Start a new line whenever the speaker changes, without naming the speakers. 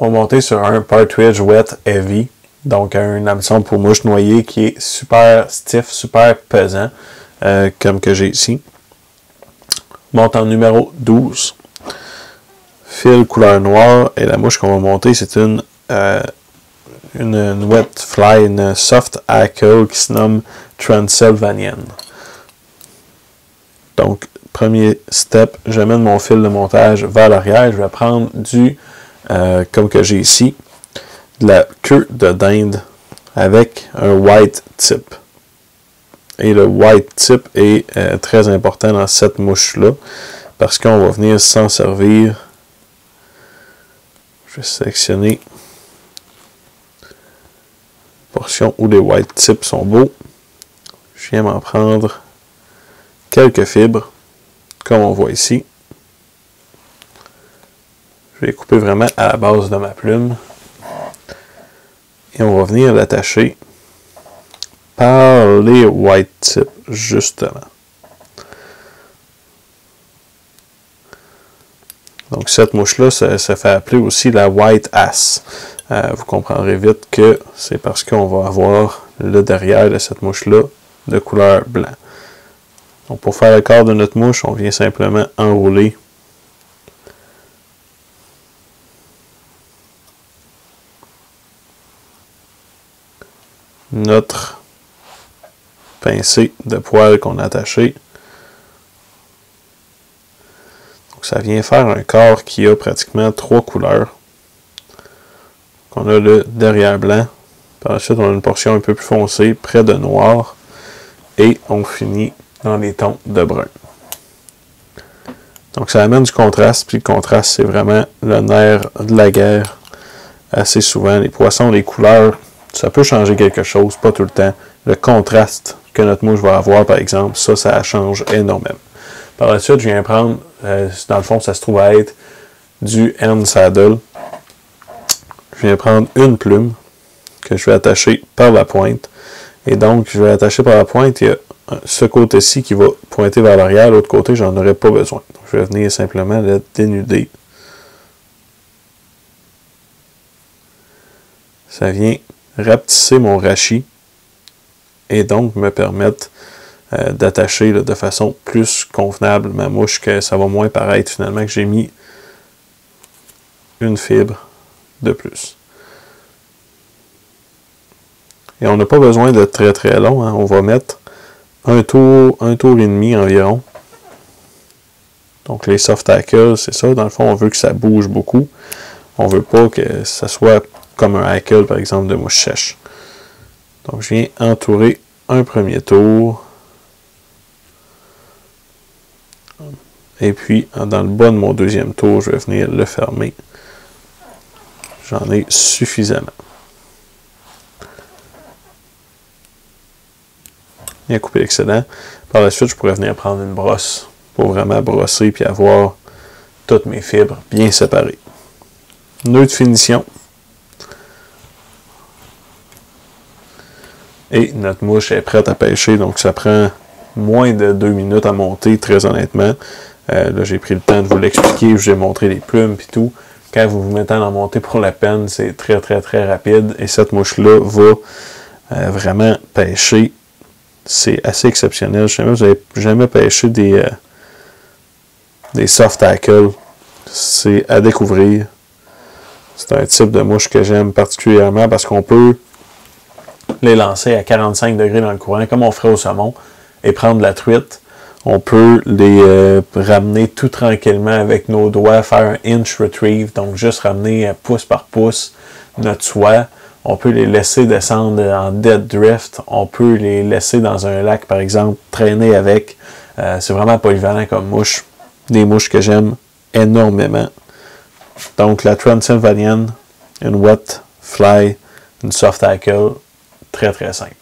On va monter sur un Partridge Wet Heavy, donc un hameçon pour mouche noyée qui est super stiff, super pesant, comme que j'ai ici. Monte en numéro 12. Fil couleur noire, et la mouche qu'on va monter, c'est une wet fly, une soft hackle qui se nomme Transylvanian. Donc, premier step, j'amène mon fil de montage vers l'arrière. Je vais prendre du, comme que j'ai ici, de la queue de dinde avec un white tip. Et le white tip est très important dans cette mouche-là parce qu'on va venir s'en servir. Je vais sélectionner la portion où les white tips sont beaux. Je viens m'en prendre quelques fibres, comme on voit ici. Je vais les couper vraiment à la base de ma plume. Et on va venir l'attacher par les white tips, justement. Donc cette mouche-là, ça fait appeler aussi la white ass. Vous comprendrez vite que c'est parce qu'on va avoir le derrière de cette mouche-là de couleur blanc. Donc pour faire le corps de notre mouche, on vient simplement enrouler notre pincée de poils qu'on a attaché. Donc ça vient faire un corps qui a pratiquement 3 couleurs. On a le derrière blanc. Par la suite, on a une portion un peu plus foncée, près de noir. Et on finit dans les tons de brun. Donc ça amène du contraste. Puis le contraste, c'est vraiment le nerf de la guerre. Assez souvent, les poissons, les couleurs, ça peut changer quelque chose, pas tout le temps. Le contraste que notre mouche va avoir, par exemple, ça change énormément. Par la suite, je viens prendre, dans le fond, ça se trouve à être du End Saddle. Je viens prendre une plume que je vais attacher par la pointe. Et donc, je vais attacher par la pointe. Il y a ce côté-ci qui va pointer vers l'arrière. L'autre côté, j'en aurai pas besoin. Donc, je vais venir simplement le dénuder. Ça vient rapetisser mon rachis et donc me permettre d'attacher de façon plus convenable ma mouche, que ça va moins paraître finalement que j'ai mis une fibre de plus. Et on n'a pas besoin de très très long, hein. On va mettre un tour et demi environ. Donc les soft hackles, c'est ça, dans le fond on veut que ça bouge beaucoup. On ne veut pas que ça soit comme un hackle par exemple de mouche sèche. Donc je viens entourer un premier tour. Et puis, dans le bas de mon deuxième tour, je vais venir le fermer. J'en ai suffisamment. Bien couper l'excédent. Par la suite, je pourrais venir prendre une brosse pour vraiment brosser et avoir toutes mes fibres bien séparées. Nœud de finition. Et notre mouche est prête à pêcher, donc ça prend moins de 2 minutes à monter, très honnêtement. Là, j'ai pris le temps de vous l'expliquer, je vous ai montré les plumes et tout. Quand vous vous mettez en monter pour la peine, c'est très très très rapide. Et cette mouche-là va vraiment pêcher. C'est assez exceptionnel. Je sais même, vous n'avez jamais pêché des soft hackles. C'est à découvrir. C'est un type de mouche que j'aime particulièrement parce qu'on peut les lancer à 45 degrés dans le courant, comme on ferait au saumon, et prendre la truite. On peut les ramener tout tranquillement avec nos doigts, faire un inch retrieve, donc juste ramener pouce par pouce notre soie. On peut les laisser descendre en dead drift. On peut les laisser dans un lac, par exemple, traîner avec. C'est vraiment polyvalent comme mouche. Des mouches que j'aime énormément. Donc la Transylvanian, une wet fly, une soft hackle, très très simple.